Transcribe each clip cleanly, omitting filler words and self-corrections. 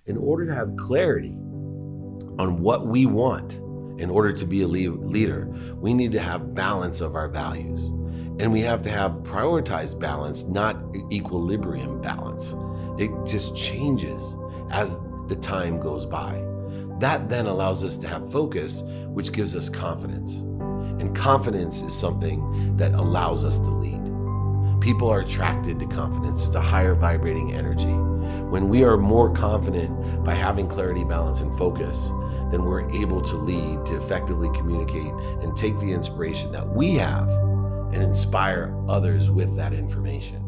In order to have clarity on what we want in order to be a leader, we need to have balance of our values. And we have to have prioritized balance, not equilibrium balance. It just changes as the time goes by. That then allows us to have focus, which gives us confidence. And confidence is something that allows us to lead. People are attracted to confidence. It's a higher vibrating energy. When we are more confident by having clarity, balance, and focus, then we're able to lead, to effectively communicate, and take the inspiration that we have and inspire others with that information.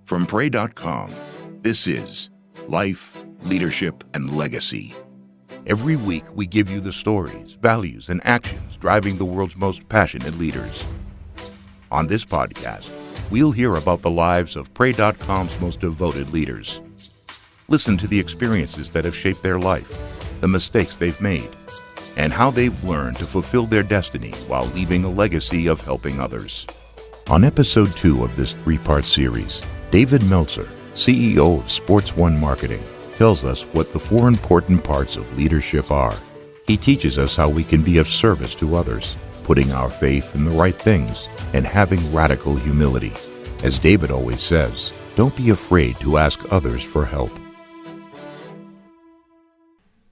From pray.com, this is Life, Leadership, and Legacy. Every week, we give you the stories, values, and actions driving the world's most passionate leaders. On this podcast, we'll hear about the lives of pray.com's most devoted leaders. Listen to the experiences that have shaped their life, the mistakes they've made, and how they've learned to fulfill their destiny while leaving a legacy of helping others. On episode 2 of this 3-part series, David Meltzer, CEO of Sports One Marketing, tells us what the 4 important parts of leadership are. He teaches us how we can be of service to others, putting our faith in the right things, and having radical humility. As David always says, don't be afraid to ask others for help.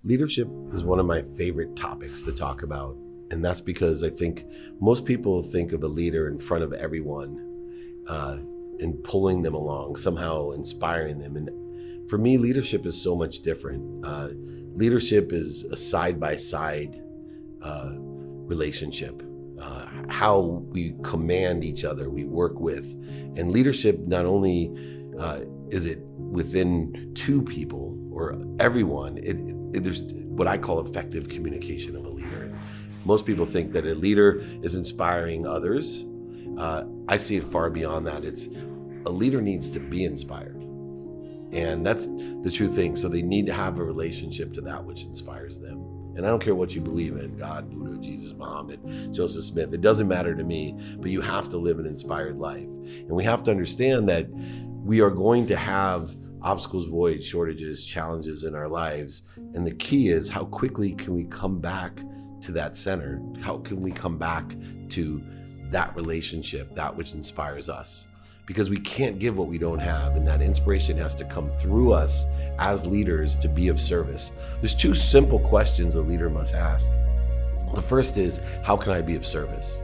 Leadership is one of my favorite topics to talk about. And that's because I think most people think of a leader in front of everyone and pulling them along, somehow inspiring them. And for me, leadership is so much different. Leadership is a side-by-side relationship. How we command each other, we work with. And leadership, not only is it within 2 people or everyone, there's what I call effective communication of a leader. Most people think that a leader is inspiring others. I see it far beyond that. It's a leader needs to be inspired. And that's the true thing. So they need to have a relationship to that which inspires them. And I don't care what you believe in, God, Buddha, Jesus, Muhammad, Joseph Smith, it doesn't matter to me, but you have to live an inspired life. And we have to understand that we are going to have obstacles, voids, shortages, challenges in our lives. And the key is, how quickly can we come back to that center? How can we come back to that relationship, that which inspires us? Because we can't give what we don't have, and that inspiration has to come through us as leaders to be of service. There's 2 simple questions a leader must ask. The first is, how can I be of service?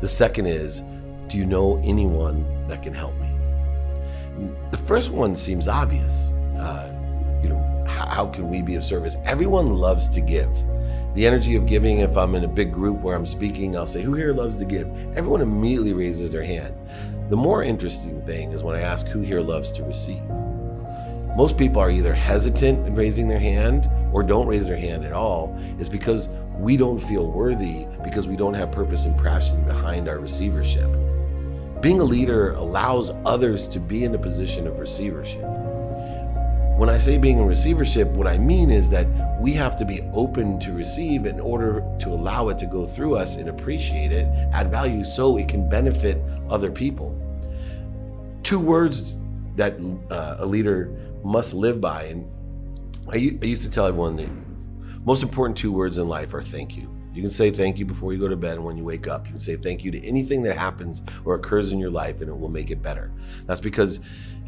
The second is, do you know anyone that can help me? The first one seems obvious. How can we be of service? Everyone loves to give. The energy of giving, if I'm in a big group where I'm speaking, I'll say, who here loves to give? Everyone immediately raises their hand. The more interesting thing is when I ask who here loves to receive. Most people are either hesitant in raising their hand or don't raise their hand at all. It's because we don't feel worthy, because we don't have purpose and passion behind our receivership. Being a leader allows others to be in a position of receivership. When I say being in receivership, what I mean is that we have to be open to receive in order to allow it to go through us and appreciate it, add value, so it can benefit other people. 2 words that a leader must live by, and I used to tell everyone the most important 2 words in life are thank you. You can say thank you before you go to bed and when you wake up. You can say thank you to anything that happens or occurs in your life, and it will make it better. That's because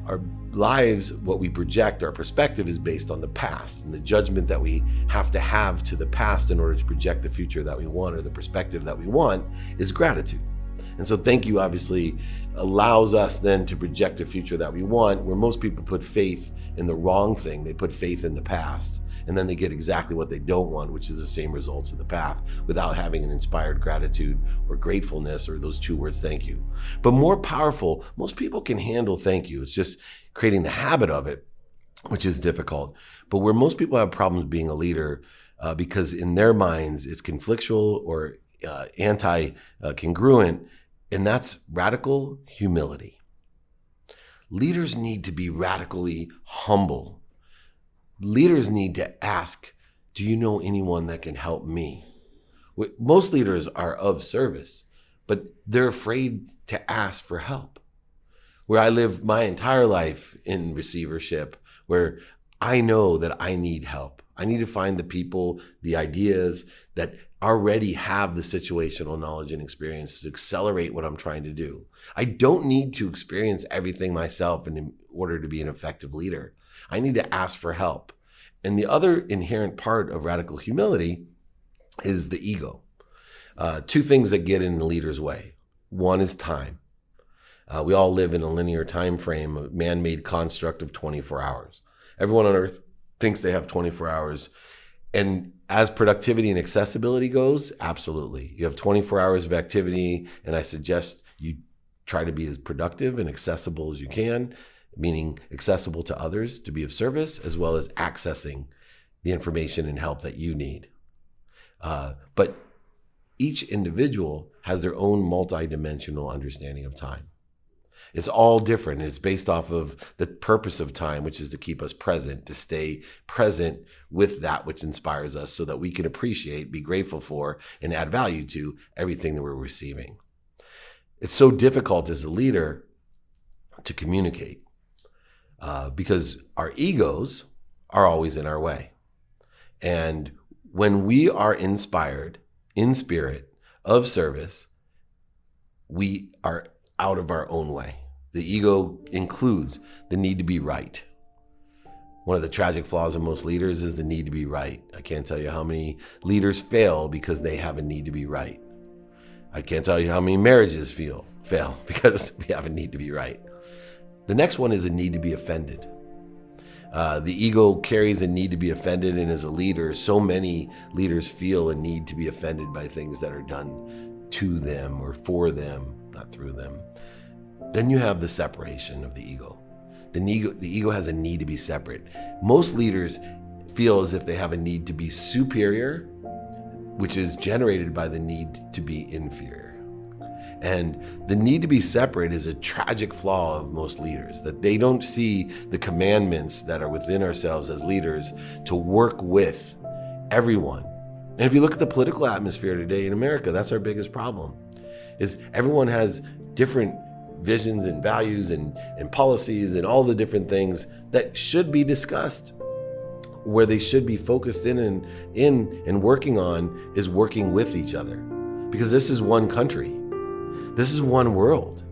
our lives, what we project, our perspective is based on the past, and the judgment that we have to the past in order to project the future that we want or the perspective that we want is gratitude. And so thank you obviously allows us then to project a future that we want, where most people put faith in the wrong thing. They put faith in the past, and then they get exactly what they don't want, which is the same results of the path, without having an inspired gratitude or gratefulness or those 2 words, thank you. But more powerful, most people can handle thank you. It's just creating the habit of it, which is difficult. But where most people have problems being a leader, because in their minds it's conflictual or anti-congruent, and that's radical humility. Leaders need to be radically humble. Leaders need to ask, do you know anyone that can help me? Most leaders are of service, but they're afraid to ask for help. where I live my entire life in receivership, where I know that I need help. I need to find the people, the ideas that already have the situational knowledge and experience to accelerate what I'm trying to do. I don't need to experience everything myself in order to be an effective leader. I need to ask for help. And the other inherent part of radical humility is the ego. Two things that get in the leader's way. One is time. We all live in a linear time frame, a man-made construct of 24 hours. Everyone on earth thinks they have 24 hours. And as productivity and accessibility goes, absolutely. You have 24 hours of activity, and I suggest you try to be as productive and accessible as you can, meaning accessible to others to be of service, as well as accessing the information and help that you need. But each individual has their own multidimensional understanding of time. It's all different. And it's based off of the purpose of time, which is to keep us present, to stay present with that which inspires us so that we can appreciate, be grateful for, and add value to everything that we're receiving. It's so difficult as a leader to communicate because our egos are always in our way. And when we are inspired in spirit of service, we are out of our own way. The ego includes the need to be right. One of the tragic flaws of most leaders is the need to be right. I can't tell you how many leaders fail because they have a need to be right. I can't tell you how many marriages fail because we have a need to be right. The next one is a need to be offended. The ego carries a need to be offended, and as a leader, so many leaders feel a need to be offended by things that are done to them or for them, not through them. Then you have the separation of the ego. The ego has a need to be separate. Most leaders feel as if they have a need to be superior, which is generated by the need to be inferior. And the need to be separate is a tragic flaw of most leaders, that they don't see the commandments that are within ourselves as leaders to work with everyone. And if you look at the political atmosphere today in America, that's our biggest problem, is everyone has different visions and values and policies and all the different things that should be discussed. Where they should be focused in and working on is working with each other, because this is one country. This is one world.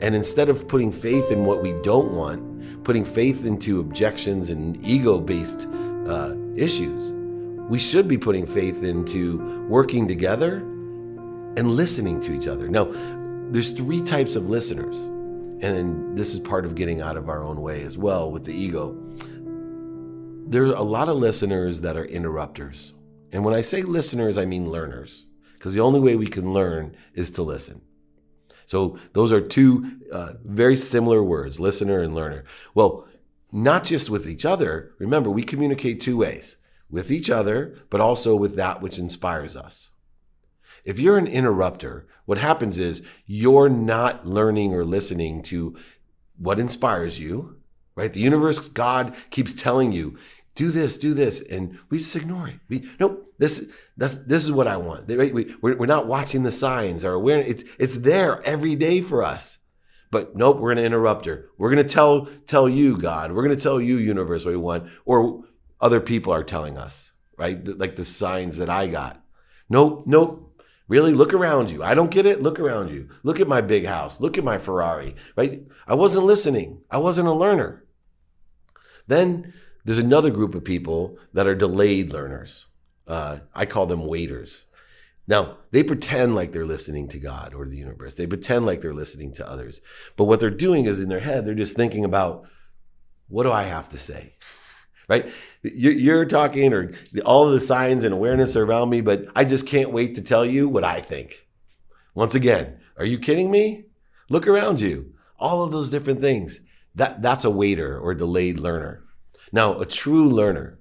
And instead of putting faith in what we don't want, putting faith into objections and ego-based issues, we should be putting faith into working together and listening to each other. Now, there's three types of listeners, and this is part of getting out of our own way as well with the ego. There's a lot of listeners that are interrupters. And when I say listeners, I mean learners, because the only way we can learn is to listen. So those are two very similar words, listener and learner. Well, not just with each other. Remember, we communicate two ways, with each other, but also with that which inspires us. If you're an interrupter, what happens is you're not learning or listening to what inspires you, right? The universe, God keeps telling you, do this, and we just ignore it. Nope, this is what I want. We're not watching the signs or awareness. It's there every day for us. But nope, we're going to interrupt her. We're going to tell you, God. We're going to tell you, universe, what we want. Or other people are telling us, right? Like the signs that I got. Nope. Really, look around you. I don't get it. Look around you. Look at my big house. Look at my Ferrari, right? I wasn't listening. I wasn't a learner. Then there's another group of people that are delayed learners. I call them waiters. Now, they pretend like they're listening to God or the universe. They pretend like they're listening to others. But what they're doing is in their head, they're just thinking about, what do I have to say? Right? You're talking, or all of the signs and awareness are around me, but I just can't wait to tell you what I think. Once again, are you kidding me? Look around you. All of those different things. That's a waiter or delayed learner. Now, a true learner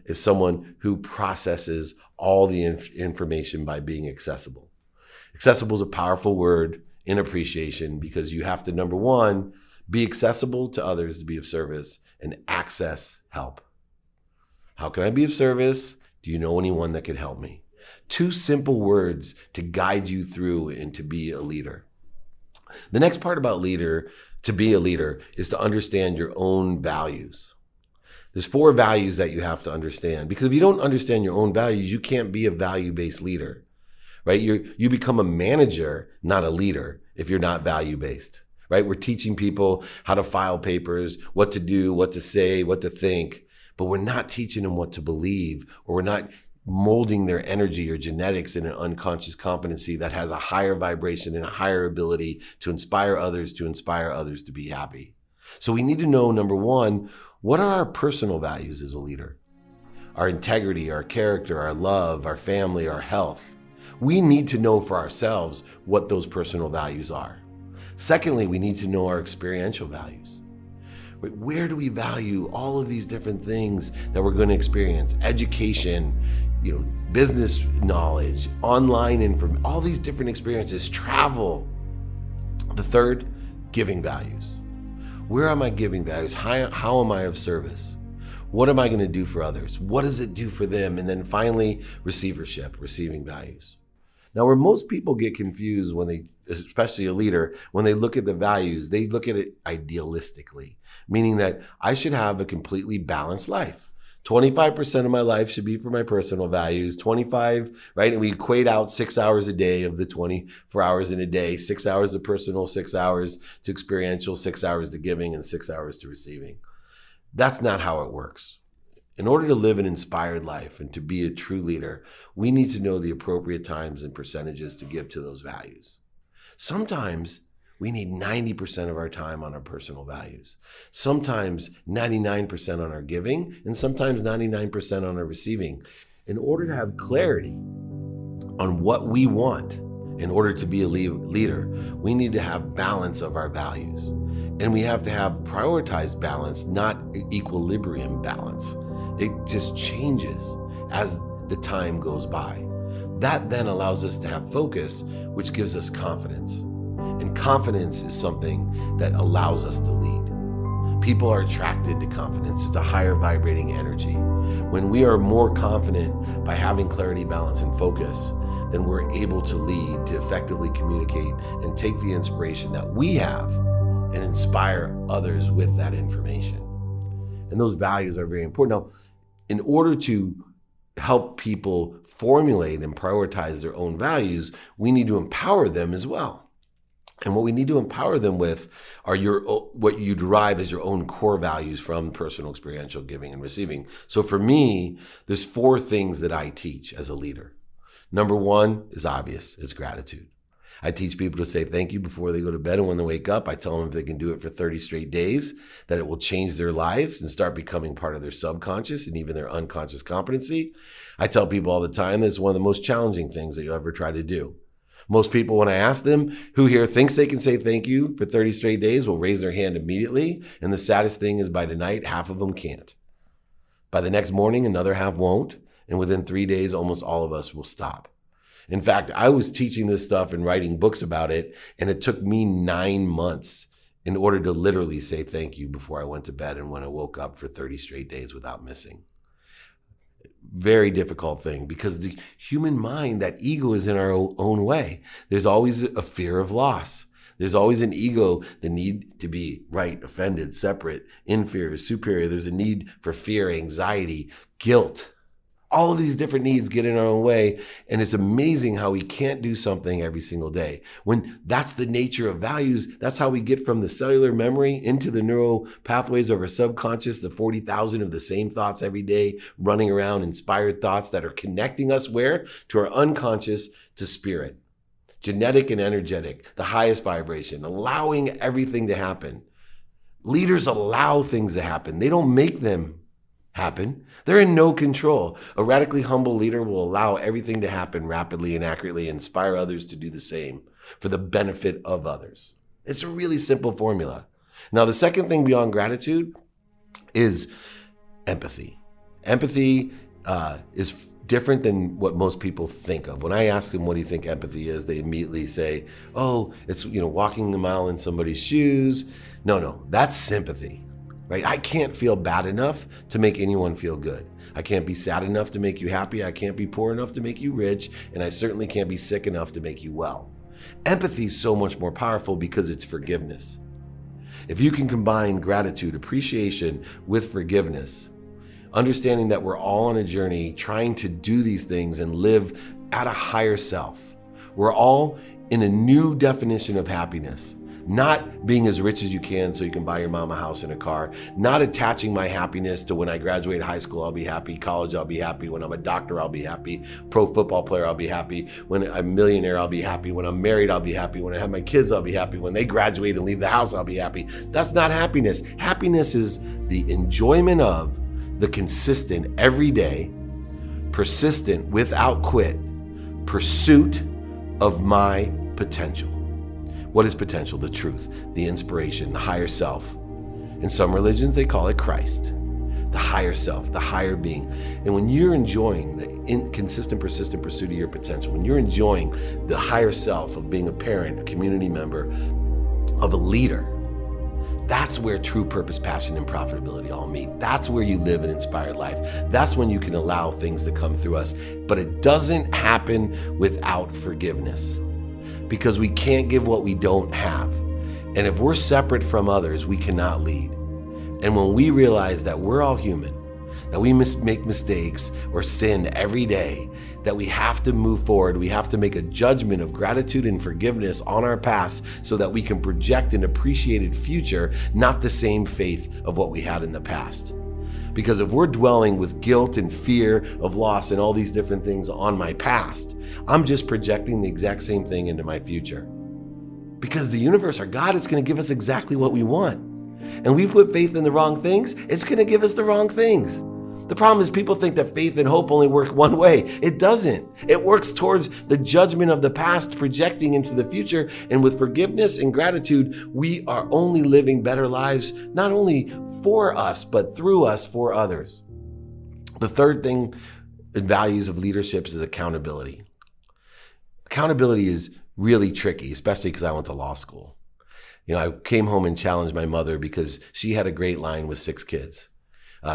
is someone who processes all the information by being accessible. Accessible is a powerful word in appreciation, because you have to, number one, be accessible to others to be of service and access help. How can I be of service? Do you know anyone that could help me? Two simple words to guide you through and to be a leader. The next part about to be a leader is to understand your own values. There's 4 values that you have to understand, because if you don't understand your own values, you can't be a value-based leader, right? You become a manager, not a leader, if you're not value-based, right? We're teaching people how to file papers, what to do, what to say, what to think, but we're not teaching them what to believe, or we're not molding their energy or genetics in an unconscious competency that has a higher vibration and a higher ability to inspire others to be happy. So we need to know, number 1, what are our personal values as a leader? Our integrity, our character, our love, our family, our health. We need to know for ourselves what those personal values are. Secondly, we need to know our experiential values. Where do we value all of these different things that we're going to experience? Education, business knowledge, online information, all these different experiences, travel. The third, giving values. Where am I giving values? How am I of service? What am I going to do for others? What does it do for them? And then finally, receiving values. Now, where most people get confused especially a leader, when they look at the values, they look at it idealistically, meaning that I should have a completely balanced life. 25% of my life should be for my personal values, 25, right? And we equate out 6 hours a day of the 24 hours in a day, 6 hours of personal, 6 hours to experiential, 6 hours to giving, and 6 hours to receiving. That's not how it works. In order to live an inspired life and to be a true leader, we need to know the appropriate times and percentages to give to those values. Sometimes we need 90% of our time on our personal values, sometimes 99% on our giving, and sometimes 99% on our receiving. In order to have clarity on what we want, in order to be a leader, we need to have balance of our values. And we have to have prioritized balance, not equilibrium balance. It just changes as the time goes by. That then allows us to have focus, which gives us confidence. And confidence is something that allows us to lead. People are attracted to confidence. It's a higher vibrating energy. When we are more confident by having clarity, balance, and focus, then we're able to lead, to effectively communicate, and take the inspiration that we have and inspire others with that information. And those values are very important. Now, in order to help people formulate and prioritize their own values, we need to empower them as well. And what we need to empower them with are what you derive as your own core values from personal, experiential, giving, and receiving. So for me, there's 4 things that I teach as a leader. Number 1 is obvious. It's gratitude. I teach people to say thank you before they go to bed, and when they wake up, I tell them if they can do it for 30 straight days, that it will change their lives and start becoming part of their subconscious and even their unconscious competency. I tell people all the time that it's one of the most challenging things that you'll ever try to do. Most people, when I ask them who here thinks they can say thank you for 30 straight days, will raise their hand immediately. And the saddest thing is by tonight, half of them can't. By the next morning, another half won't. And within 3 days, almost all of us will stop. In fact, I was teaching this stuff and writing books about it, and it took me 9 months in order to literally say thank you before I went to bed and when I woke up for 30 straight days without missing. Very difficult thing, because the human mind, that ego, is in our own way. There's always a fear of loss. There's always an ego, the need to be right, offended, separate, inferior, superior. There's a need for fear, anxiety, guilt. All of these different needs get in our own way, and it's amazing how we can't do something every single day. When that's the nature of values, that's how we get from the cellular memory into the neural pathways of our subconscious, the 40,000 of the same thoughts every day, running around, inspired thoughts that are connecting us where? To our unconscious, to spirit. Genetic and energetic, the highest vibration, allowing everything to happen. Leaders allow things to happen. They don't make them happen. They're in no control. A radically humble leader will allow everything to happen rapidly and accurately, inspire others to do the same for the benefit of others. It's a really simple formula. Now, the second thing beyond gratitude is empathy. Empathy is different than what most people think of. When I ask them, what do you think empathy is? They immediately say, oh, it's, walking a mile in somebody's shoes. No, that's sympathy. Right? I can't feel bad enough to make anyone feel good. I can't be sad enough to make you happy. I can't be poor enough to make you rich. And I certainly can't be sick enough to make you well. Empathy is so much more powerful because it's forgiveness. If you can combine gratitude, appreciation with forgiveness, understanding that we're all on a journey trying to do these things and live at a higher self. We're all in a new definition of happiness. Not being as rich as you can so you can buy your mom a house and a car. Not attaching my happiness to when I graduate high school, I'll be happy. College, I'll be happy. When I'm a doctor, I'll be happy. Pro football player, I'll be happy. When I'm a millionaire, I'll be happy. When I'm married, I'll be happy. When I have my kids, I'll be happy. When they graduate and leave the house, I'll be happy. That's not happiness. Happiness is the enjoyment of the consistent, everyday, persistent, without quit pursuit of my potential. What is potential? The truth, the inspiration, the higher self. In some religions, they call it Christ, the higher self, the higher being. And when you're enjoying the consistent, persistent pursuit of your potential, when you're enjoying the higher self of being a parent, a community member, of a leader, that's where true purpose, passion, and profitability all meet. That's where you live an inspired life. That's when you can allow things to come through us. But it doesn't happen without forgiveness, because we can't give what we don't have. And if we're separate from others, we cannot lead. And when we realize that we're all human, that we make mistakes or sin every day, that we have to move forward, we have to make a judgment of gratitude and forgiveness on our past so that we can project an appreciated future, not the same faith of what we had in the past. Because if we're dwelling with guilt and fear of loss and all these different things on my past, I'm just projecting the exact same thing into my future. Because the universe, our God, is going to give us exactly what we want. And we put faith in the wrong things, it's going to give us the wrong things. The problem is people think that faith and hope only work one way. It doesn't. It works towards the judgment of the past, projecting into the future. And with forgiveness and gratitude, we are only living better lives, not only for us, but through us for others. The third thing in values of leadership is accountability. Accountability is really tricky, especially because I went to law school. I came home and challenged my mother because she had a great line with 6 kids.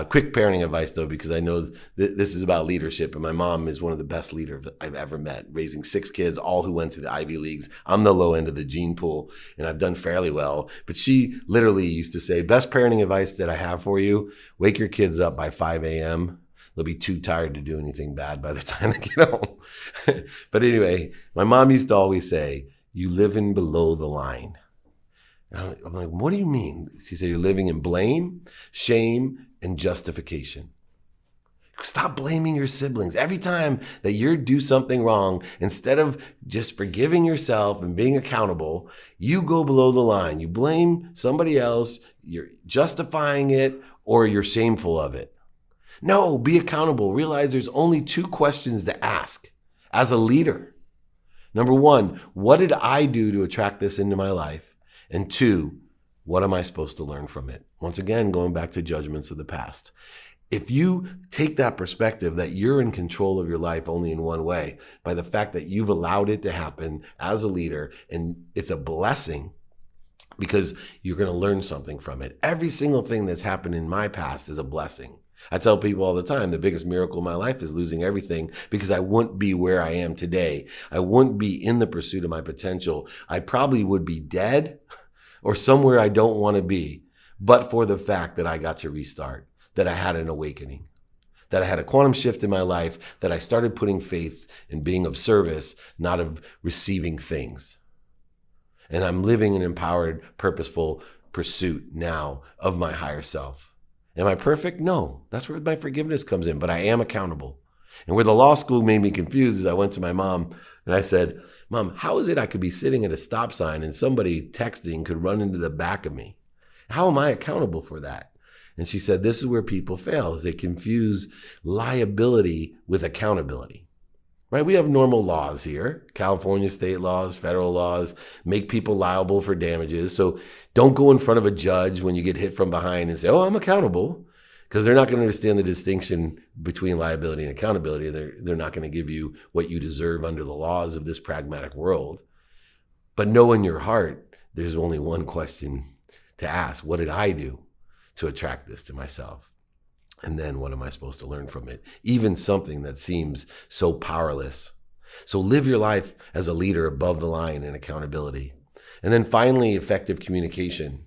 Quick parenting advice, though, because I know this is about leadership, and my mom is one of the best leaders I've ever met, raising 6 kids, all who went to the Ivy Leagues. I'm the low end of the gene pool, and I've done fairly well. But she literally used to say, best parenting advice that I have for you, wake your kids up by 5 a.m. They'll be too tired to do anything bad by the time they get home. But anyway, my mom used to always say, you live in below the line. And I'm like, what do you mean? She said, you're living in blame, shame, and justification. Stop blaming your siblings. Every time that you do something wrong, instead of just forgiving yourself and being accountable, you go below the line. You blame somebody else, you're justifying it, or you're shameful of it. No, be accountable. Realize there's only 2 questions to ask as a leader. Number 1, what did I do to attract this into my life? And 2, what am I supposed to learn from it? Once again, going back to judgments of the past. If you take that perspective that you're in control of your life only in one way, by the fact that you've allowed it to happen as a leader, and it's a blessing because you're going to learn something from it. Every single thing that's happened in my past is a blessing. I tell people all the time, the biggest miracle in my life is losing everything, because I wouldn't be where I am today. I wouldn't be in the pursuit of my potential. I probably would be dead or somewhere I don't want to be, but for the fact that I got to restart, that I had an awakening, that I had a quantum shift in my life, that I started putting faith in being of service, not of receiving things. And I'm living an empowered, purposeful pursuit now of my higher self. Am I perfect? No. That's where my forgiveness comes in, but I am accountable. And where the law school made me confused is I went to my mom and I said, Mom, how is it I could be sitting at a stop sign and somebody texting could run into the back of me? How am I accountable for that? And she said, this is where people fail, is they confuse liability with accountability. Right? We have normal laws here. California state laws, federal laws make people liable for damages. So don't go in front of a judge when you get hit from behind and say, oh, I'm accountable, because they're not going to understand the distinction between liability and accountability. They're not going to give you what you deserve under the laws of this pragmatic world. But know in your heart, there's only one question to ask. What did I do to attract this to myself? And then what am I supposed to learn from it? Even something that seems so powerless. So live your life as a leader above the line in accountability. And then finally, effective communication.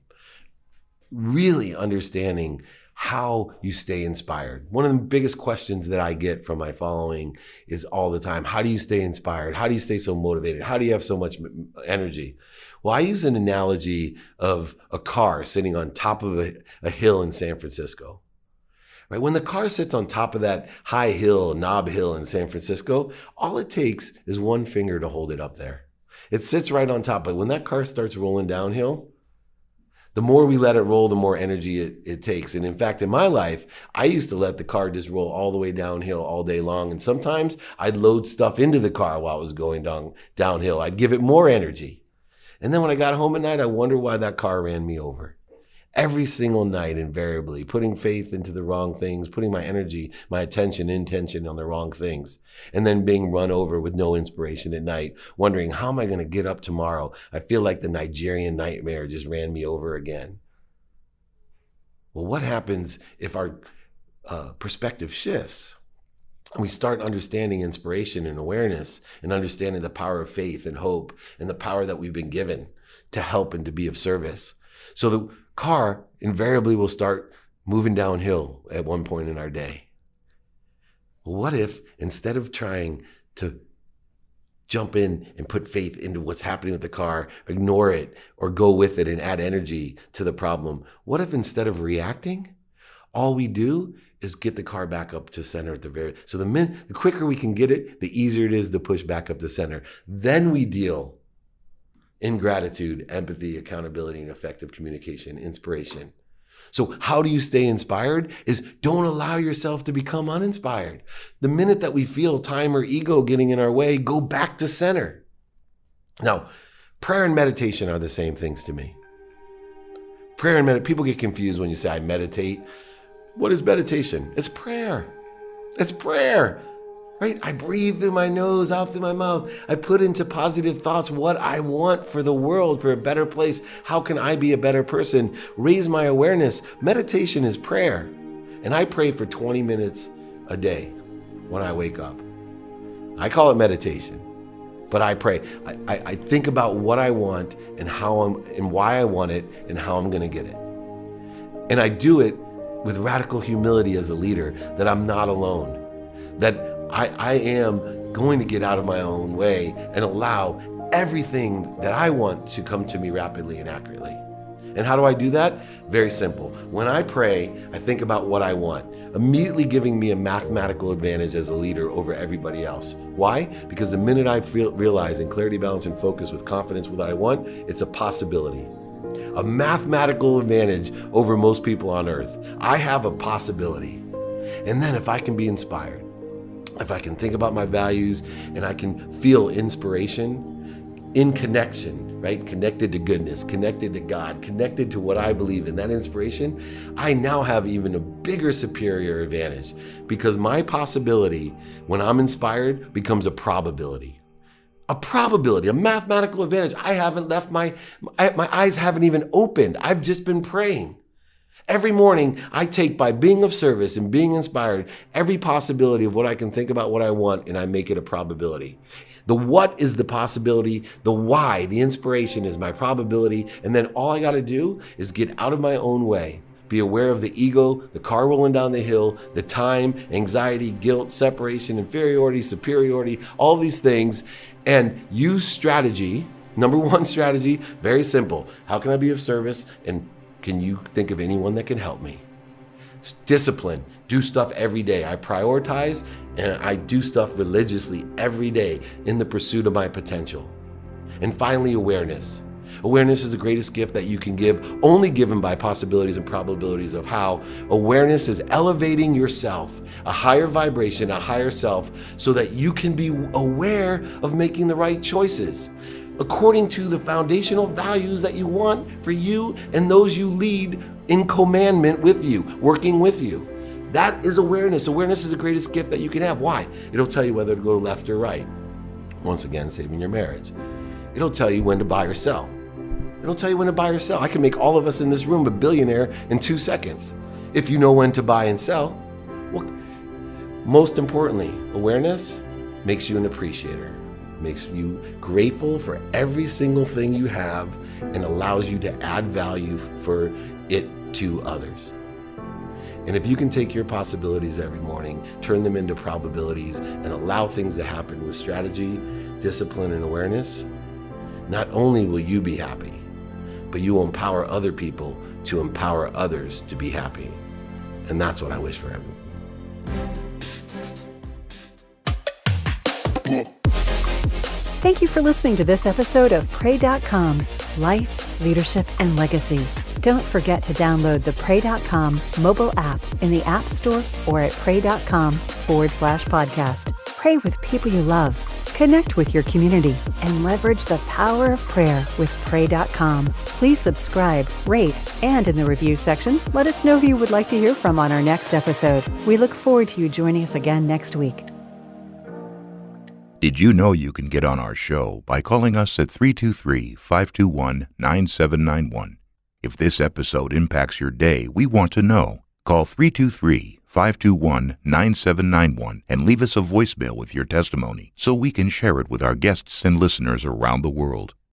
Really understanding how you stay inspired. One of the biggest questions that I get from my following is all the time, how do you stay inspired? How do you stay so motivated? How do you have so much energy? Well, I use an analogy of a car sitting on top of a hill in San Francisco. Right? When the car sits on top of that high hill, Knob Hill in San Francisco, all it takes is one finger to hold it up there. It sits right on top, but when that car starts rolling downhill, the more we let it roll, the more energy it takes. And in fact, in my life, I used to let the car just roll all the way downhill all day long. And sometimes I'd load stuff into the car while it was going downhill. I'd give it more energy. And then when I got home at night, I wonder why that car ran me over. Every single night, invariably, putting faith into the wrong things, putting my energy, my attention, intention on the wrong things, and then being run over with no inspiration at night, wondering, how am I going to get up tomorrow? I feel like the Nigerian nightmare just ran me over again. Well, what happens if our perspective shifts? And we start understanding inspiration and awareness and understanding the power of faith and hope and the power that we've been given to help and to be of service. So the car invariably will start moving downhill at one point in our day. Well, what if instead of trying to jump in and put faith into what's happening with the car, ignore it, or go with it and add energy to the problem, what if instead of reacting, all we do is get the car back up to center at so the quicker we can get it, the easier it is to push back up to center. Then we deal in gratitude, empathy, accountability, and effective communication, inspiration. So how do you stay inspired? Is don't allow yourself to become uninspired. The minute that we feel time or ego getting in our way, go back to center. Now, prayer and meditation are the same things to me. Prayer and meditation, people get confused when you say I meditate. What is meditation? It's prayer. It's prayer. Right? I breathe through my nose, out through my mouth. I put into positive thoughts what I want for the world, for a better place. How can I be a better person? Raise my awareness. Meditation is prayer. And I pray for 20 minutes a day when I wake up. I call it meditation, but I pray. I think about what I want and and why I want it and how I'm going to get it. And I do it with radical humility as a leader, that I'm not alone, that I am going to get out of my own way and allow everything that I want to come to me rapidly and accurately. And how do I do that? Very simple. When I pray, I think about what I want, immediately giving me a mathematical advantage as a leader over everybody else. Why? Because the minute I realize in clarity, balance, and focus with confidence what I want, it's a possibility. A mathematical advantage over most people on earth. I have a possibility. And then if I can be inspired, if I can think about my values and I can feel inspiration in connection, right? Connected to goodness, connected to God, connected to what I believe in, that inspiration, I now have even a bigger superior advantage because my possibility when I'm inspired becomes a probability. A probability, a mathematical advantage. I haven't left my eyes haven't even opened. I've just been praying. Every morning, I take by being of service and being inspired every possibility of what I can think about what I want, and I make it a probability. The what is the possibility, the why, the inspiration is my probability, and then all I got to do is get out of my own way. Be aware of the ego, the car rolling down the hill, the time, anxiety, guilt, separation, inferiority, superiority, all these things, and use strategy. Number one strategy, very simple. How can I be of service? And can you think of anyone that can help me? Discipline, do stuff every day. I prioritize and I do stuff religiously every day in the pursuit of my potential. And finally, awareness. Awareness is the greatest gift that you can give, only given by possibilities and probabilities of how. Awareness is elevating yourself, a higher vibration, a higher self, so that you can be aware of making the right choices according to the foundational values that you want for you and those you lead in commandment with you, working with you. That is awareness. Awareness is the greatest gift that you can have. Why? It'll tell you whether to go left or right. Once again, saving your marriage. It'll tell you when to buy or sell. It'll tell you when to buy or sell. I can make all of us in this room a billionaire in 2 seconds if you know when to buy and sell. Well, most importantly, awareness makes you an appreciator, makes you grateful for every single thing you have, and allows you to add value for it to others. And if you can take your possibilities every morning, turn them into probabilities, and allow things to happen with strategy, discipline, and awareness, not only will you be happy, but you will empower other people to empower others to be happy. And that's what I wish for everyone. Thank you for listening to this episode of pray.com's Life, Leadership, and Legacy. Don't forget to download the pray.com mobile app in the App Store or at pray.com/podcast. Pray with people you love, connect with your community, and leverage the power of prayer with pray.com. Please subscribe, rate, and in the review section, let us know who you would like to hear from on our next episode. We look forward to you joining us again next week. Did you know you can get on our show by calling us at 323-521-9791? If this episode impacts your day, we want to know. Call 323-521-9791 and leave us a voicemail with your testimony so we can share it with our guests and listeners around the world.